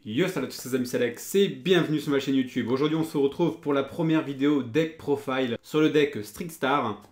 Yo, salut à tous les amis, c'est Alex et bienvenue sur ma chaîne YouTube. Aujourd'hui on se retrouve pour la première vidéo deck profile sur le deck Strixstar,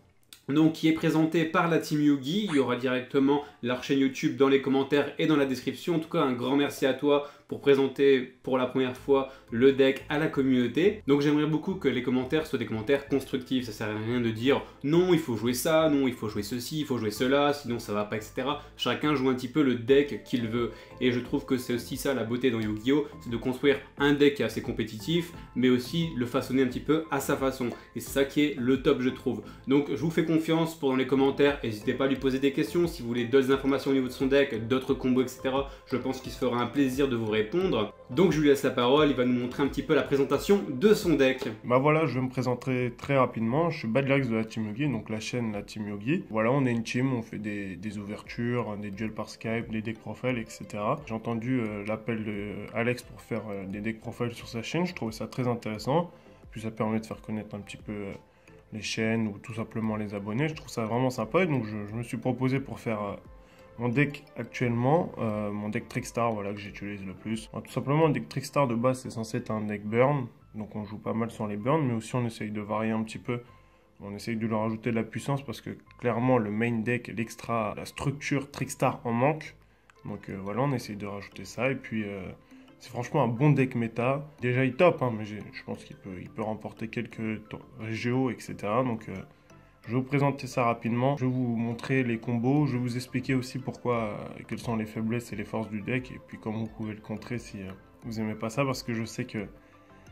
donc qui est présenté par la team Yugi. Il y aura directement leur chaîne YouTube dans les commentaires et dans la description. En tout cas, un grand merci à toi pour présenter pour la première fois le deck à la communauté. Donc j'aimerais beaucoup que les commentaires soient des commentaires constructifs. Ça sert à rien de dire non il faut jouer ça, non il faut jouer ceci, il faut jouer cela, sinon ça va pas, etc. Chacun joue un petit peu le deck qu'il veut. Et je trouve que c'est aussi ça la beauté dans Yu-Gi-Oh! C'est de construire un deck qui est assez compétitif, mais aussi le façonner un petit peu à sa façon. Et c'est ça qui est le top, je trouve. Donc je vous fais confiance pour dans les commentaires. N'hésitez pas à lui poser des questions si vous voulez d'autres informations au niveau de son deck, d'autres combos, etc. Je pense qu'il se fera un plaisir de vous répondre. Donc je lui laisse la parole, il va nous montrer un petit peu la présentation de son deck. Bah voilà, je vais me présenter très rapidement. Je suis Badlerix de la Team Yugi, donc la chaîne La Team Yugi. Voilà, on est une team, on fait des ouvertures, des duels par Skype, des decks profile, etc. J'ai entendu l'appel de Alex pour faire des decks profile sur sa chaîne, je trouvais ça très intéressant. Puis ça permet de faire connaître un petit peu les chaînes ou tout simplement les abonnés. Je trouve ça vraiment sympa, et donc je me suis proposé pour faire mon deck actuellement, mon deck Trickstar, voilà, que j'utilise le plus. Alors, tout simplement, un deck Trickstar de base, c'est censé être un deck burn. Donc on joue pas mal sur les burns, mais aussi on essaye de varier un petit peu. On essaye de leur ajouter de la puissance parce que clairement le main deck, l'extra, la structure Trickstar en manque. Donc voilà, on essaye de rajouter ça. Et puis c'est franchement un bon deck méta. Déjà il top, hein, mais je pense qu'il peut remporter quelques régio, etc. Donc je vais vous présenter ça rapidement, je vais vous montrer les combos, je vais vous expliquer aussi pourquoi, quelles sont les faiblesses et les forces du deck, et puis comment vous pouvez le contrer si vous aimez pas ça, parce que je sais que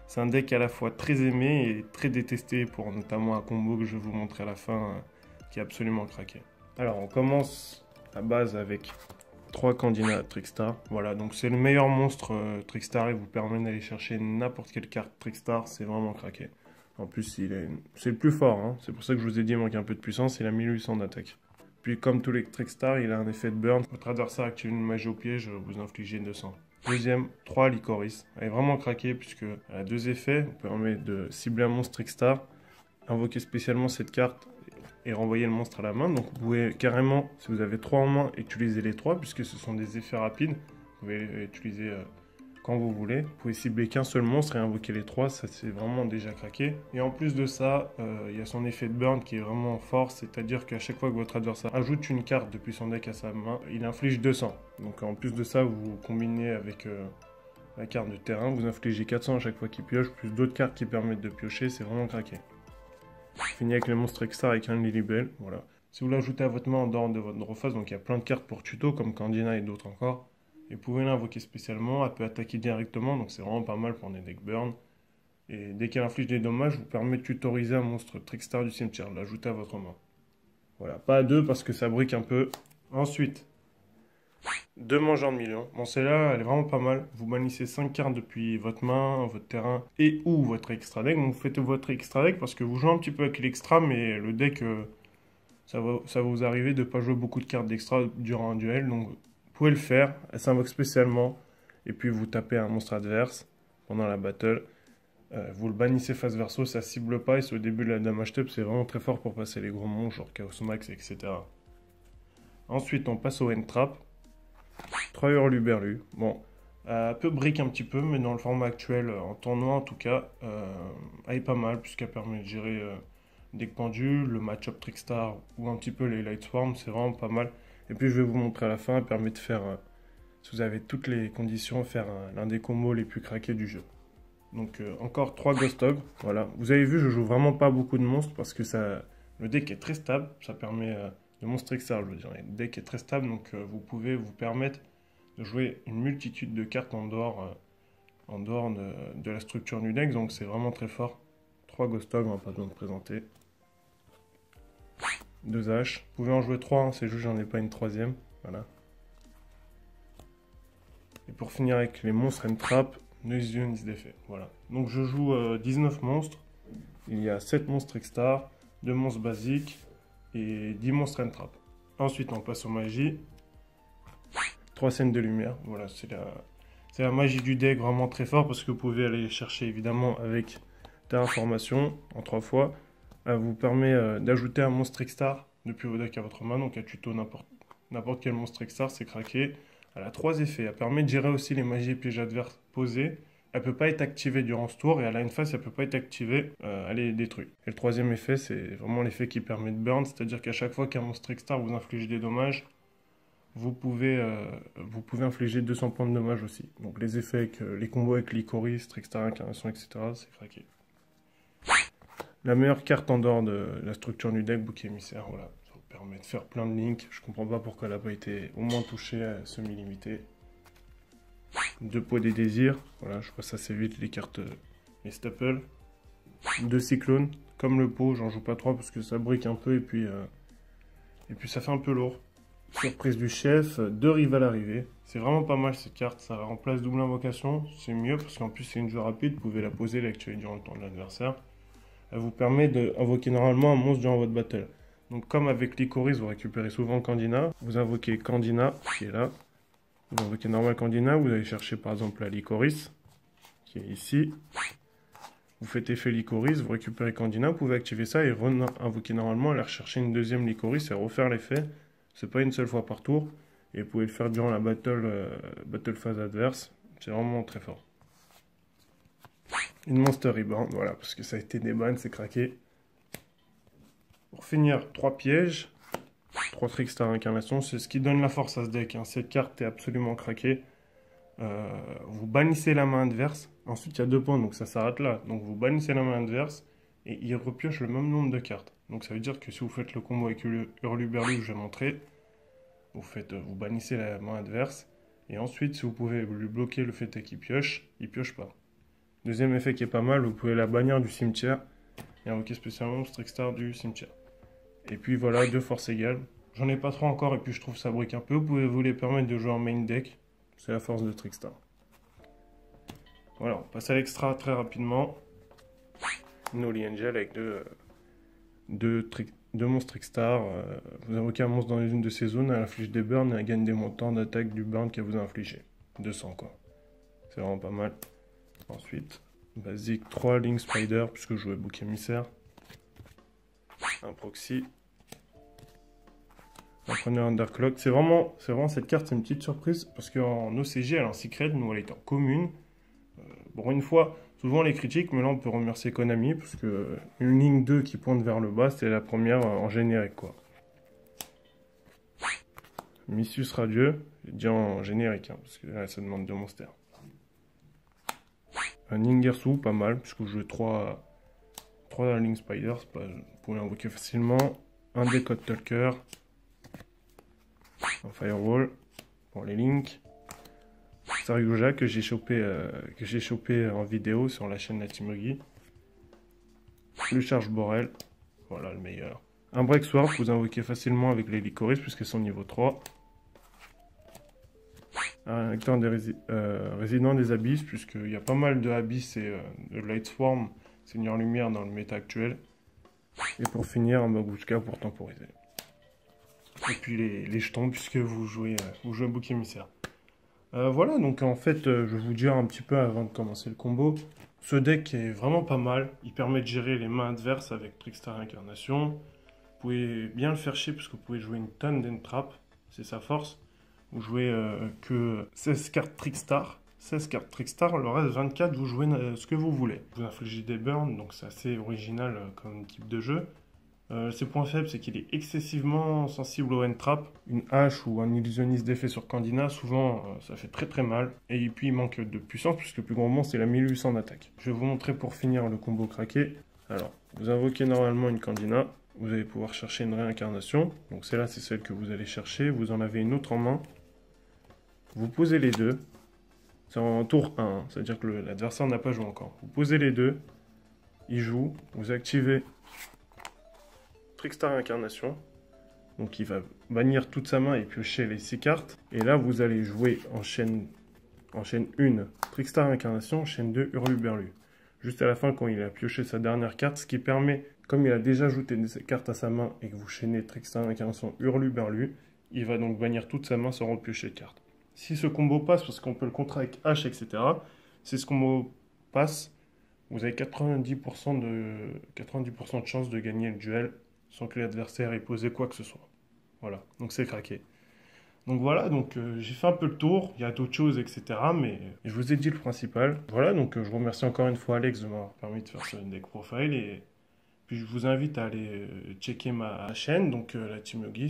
c'est un deck à la fois très aimé et très détesté pour notamment un combo que je vais vous montrer à la fin, qui est absolument craqué. Alors on commence à base avec 3 candidats Trickstar, voilà, donc c'est le meilleur monstre Trickstar, il vous permet d'aller chercher n'importe quelle carte Trickstar, c'est vraiment craqué. En plus, c'est le plus fort, hein. C'est pour ça que je vous ai dit qu'il manque un peu de puissance, il a 1800 d'attaque. Puis comme tous les Trickstar, il a un effet de burn. Votre adversaire active une magie au piège, vous infligez 200. Deuxième, 3 Lycoris. Elle est vraiment craquée puisqu'elle a 2 effets. Vous permet de cibler un monstre Trickstar, invoquer spécialement cette carte et renvoyer le monstre à la main. Donc vous pouvez carrément, si vous avez 3 en main, utiliser les 3 puisque ce sont des effets rapides. Vous pouvez les utiliser quand vous voulez. Vous pouvez cibler qu'un seul monstre et invoquer les 3, ça c'est vraiment déjà craqué. Et en plus de ça, il y a son effet de burn qui est vraiment fort, c'est-à-dire qu'à chaque fois que votre adversaire ajoute une carte depuis son deck à sa main, il inflige 200. Donc en plus de ça, vous combinez avec la carte de terrain, vous infligez 400 à chaque fois qu'il pioche, plus d'autres cartes qui permettent de piocher, c'est vraiment craqué. Fini avec le monstre extra avec un Lilibell, voilà. Si vous l'ajoutez à votre main en dehors de votre draw phase, donc il y a plein de cartes pour tuto comme Candina et d'autres encore. Et vous pouvez l'invoquer spécialement, elle peut attaquer directement, donc c'est vraiment pas mal pour des decks burn. Et dès qu'elle inflige des dommages, vous permet de tutoriser un monstre Trickstar du cimetière, de l'ajouter à votre main. Voilà, pas à 2 parce que ça brique un peu. Ensuite, 2 mangeurs de millions. Bon, celle-là, elle est vraiment pas mal. Vous bannissez 5 cartes depuis votre main, votre terrain et ou votre extra deck. Donc vous faites votre extra deck parce que vous jouez un petit peu avec l'extra, mais le deck, ça va vous arriver de ne pas jouer beaucoup de cartes d'extra durant un duel. Donc vous pouvez le faire, elle s'invoque spécialement, et puis vous tapez un monstre adverse pendant la battle. Vous le bannissez face verso, ça cible pas, et c'est au début de la damage step, c'est vraiment très fort pour passer les gros monstres, genre Chaos Max, etc. Ensuite, on passe au N-Trap. 3 Hurluberlu. Bon, elle peut brick un petit peu, mais dans le format actuel, en tournoi en tout cas, elle est pas mal, puisqu'elle permet de gérer deck pendu, le match-up Trickstar, ou un petit peu les Light Swarm, c'est vraiment pas mal. Et puis je vais vous montrer à la fin, elle permet de faire, si vous avez toutes les conditions, faire l'un des combos les plus craqués du jeu. Donc encore 3 Ghost Ogre, voilà. Vous avez vu, je joue vraiment pas beaucoup de monstres parce que le deck est très stable, ça permet de monstre Trickstar, je veux dire. Le deck est très stable, donc vous pouvez vous permettre de jouer une multitude de cartes en dehors de la structure du deck, donc c'est vraiment très fort. 3 Ghost Ogre, on n'a pas besoin de présenter. 2 H. Vous pouvez en jouer 3, hein, c'est juste j'en ai pas une troisième. Voilà. Et pour finir avec les monstres and trap, Noise Units d'effet. Voilà. Donc je joue 19 monstres. Il y a 7 monstres extra, 2 monstres basiques et 10 monstres and trap. Ensuite on passe aux magies. 3 scènes de lumière. Voilà, c'est la magie du deck vraiment très fort parce que vous pouvez aller chercher évidemment avec Terraformation en 3 fois. Elle vous permet d'ajouter un monstre Trickstar depuis vos decks à votre main, donc elle tuto n'importe quel monstre Trickstar, c'est craqué. Elle a 3 effets, elle permet de gérer aussi les magies et pièges adverses posée. Elle peut pas être activée durant ce tour et elle a une phase, elle peut pas être activée, elle est détruite. Et le troisième effet, c'est vraiment l'effet qui permet de burn, c'est-à-dire qu'à chaque fois qu'un monstre Trickstar vous inflige des dommages, vous pouvez infliger 200 points de dommages aussi. Donc les effets avec les combos avec Lycoris, Trickstar Incarnation, etc., c'est craqué. La meilleure carte en dehors de la structure du deck, Bouc Émissaire, voilà. Ça vous permet de faire plein de links. Je comprends pas pourquoi elle n'a pas été au moins touchée à semi-limité. Deux pots des désirs, voilà, je passe assez vite les cartes, les staples. Deux cyclones, comme le pot, j'en joue pas trois parce que ça brique un peu et puis ça fait un peu lourd. Surprise du chef, deux rivales arrivées. C'est vraiment pas mal cette carte, ça remplace double invocation, c'est mieux parce qu'en plus c'est une jeu rapide, vous pouvez la poser, l'activer durant le temps de l'adversaire. Elle vous permet d'invoquer normalement un monstre durant votre battle. Donc comme avec Lycoris, vous récupérez souvent Candina, vous invoquez Candina, qui est là. Vous invoquez normal Candina, vous allez chercher par exemple la Lycoris, qui est ici. Vous faites effet Lycoris, vous récupérez Candina, vous pouvez activer ça et invoquer normalement, aller rechercher une deuxième Lycoris et refaire l'effet. C'est pas une seule fois par tour. Et vous pouvez le faire durant la battle phase adverse. C'est vraiment très fort. Une Monster Reborn, voilà, parce que ça a été des bans, c'est craqué. Pour finir, 3 pièges. 3 Trickstar Incarnation, c'est ce qui donne la force à ce deck. Hein. Cette carte est absolument craquée. Vous bannissez la main adverse. Ensuite, il y a 2 points, donc ça s'arrête là. Donc vous bannissez la main adverse et il repioche le même nombre de cartes. Donc ça veut dire que si vous faites le combo avec Hurluberlu que je vais montrer, vous bannissez la main adverse. Et ensuite, si vous pouvez lui bloquer le fait qu'il pioche, il pioche pas. Deuxième effet qui est pas mal, vous pouvez la bannir du cimetière et invoquer spécialement Trickstar du cimetière. Et puis voilà, 2 forces égales. J'en ai pas trop encore et puis je trouve ça brique un peu. Vous pouvez vous les permettre de jouer en main deck. C'est la force de Trickstar. Voilà, on passe à l'extra très rapidement. Noli Angel avec deux monstres Trickstar. Vous invoquez un monstre dans une de ces zones, elle inflige des burns et elle gagne des montants d'attaque du burn qu'elle vous a infligé. 200 quoi. C'est vraiment pas mal. Ensuite, basique 3 Link Spider, puisque je jouais Bouc Émissaire. Un proxy. Un preneur Underclock. C'est vraiment cette carte, c'est une petite surprise, parce qu'en OCG, elle est en secret, nous elle est en commune. Bon, une fois, souvent les critiques, mais là on peut remercier Konami, parce que une ligne 2 qui pointe vers le bas, c'était la première en générique, quoi. Missus Radieux, j'ai dit en générique, hein, parce que là ça demande 2 monsters. Un Ningersu, pas mal, puisque vous jouez 3 Link Spiders, vous pouvez l'invoquer facilement. Un Decode Talker. Un Firewall pour les links. Saryuja que j'ai chopé en vidéo sur la chaîne Natimogi. Le Charge Borel, voilà le meilleur. Un Break Sword que vous invoquez facilement avec les Lycoris puisqu'elles sont niveau 3. Un acteur des résident des abysses, puisqu'il y a pas mal de abysses et de Lightswarm, Seigneur Lumière dans le méta actuel. Et pour finir, un Babushka pour temporiser. Et puis les jetons, puisque vous jouez Bouc Émissaire. Voilà, donc en fait, je vais vous dire un petit peu avant de commencer le combo. Ce deck est vraiment pas mal. Il permet de gérer les mains adverses avec Trickstar Incarnation. Vous pouvez bien le faire chier, puisque vous pouvez jouer une tonne d'entrap. C'est sa force. Vous jouez que 16 cartes Trickstar. 16 cartes Trickstar, le reste 24, vous jouez ce que vous voulez. Vous infligez des burns, donc c'est assez original comme type de jeu. Ses points faibles, c'est qu'il est excessivement sensible au N-Trap. Une hache ou un illusionniste d'effet sur Candina, souvent ça fait très très mal. Et puis il manque de puissance, puisque le plus grand monstre c'est la 1800 d'attaque. Je vais vous montrer pour finir le combo craqué. Alors, vous invoquez normalement une Candina. Vous allez pouvoir chercher une réincarnation. Donc celle-là, c'est celle que vous allez chercher. Vous en avez une autre en main. Vous posez les deux. C'est en tour 1, c'est-à-dire que l'adversaire n'a pas joué encore. Vous posez les deux. Il joue. Vous activez Trickstar Incarnation. Donc il va bannir toute sa main et piocher les 6 cartes. Et là, vous allez jouer en chaîne 1, Trickstar Incarnation, chaîne 2, Hurluberlu. Juste à la fin, quand il a pioché sa dernière carte, ce qui permet, comme il a déjà ajouté des cartes à sa main et que vous chaînez Trickstar Incarnation, Hurluberlu, il va donc bannir toute sa main sans repiocher de carte. Si ce combo passe, parce qu'on peut le contrer avec H, etc., si ce combo passe, vous avez 90% de chance de gagner le duel sans que l'adversaire ait posé quoi que ce soit. Voilà, donc c'est craqué. Donc voilà, donc j'ai fait un peu le tour, il y a d'autres choses, etc. Mais je vous ai dit le principal. Voilà, donc je remercie encore une fois Alex de m'avoir permis de faire ce deck profile. Et puis je vous invite à aller checker ma chaîne, donc la Team Yogi,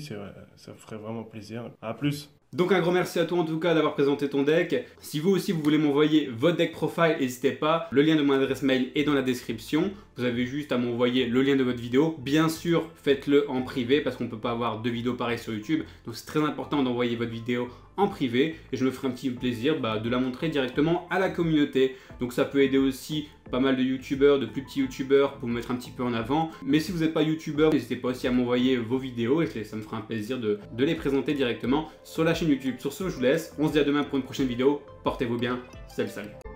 ça me ferait vraiment plaisir. À plus. Donc un grand merci à toi en tout cas d'avoir présenté ton deck. Si vous aussi vous voulez m'envoyer votre deck profile, n'hésitez pas. Le lien de mon adresse mail est dans la description. Vous avez juste à m'envoyer le lien de votre vidéo. Bien sûr, faites-le en privé parce qu'on ne peut pas avoir deux vidéos pareilles sur YouTube. Donc c'est très important d'envoyer votre vidéo en privé et je me ferai un petit plaisir de la montrer directement à la communauté. Donc ça peut aider aussi pas mal de youtubeurs, de plus petits youtubeurs pour me mettre un petit peu en avant. Mais si vous n'êtes pas youtubeur, n'hésitez pas aussi à m'envoyer vos vidéos et ça me fera un plaisir de les présenter directement sur la chaîne YouTube. Sur ce, je vous laisse. On se dit à demain pour une prochaine vidéo. Portez-vous bien. Salut, salut.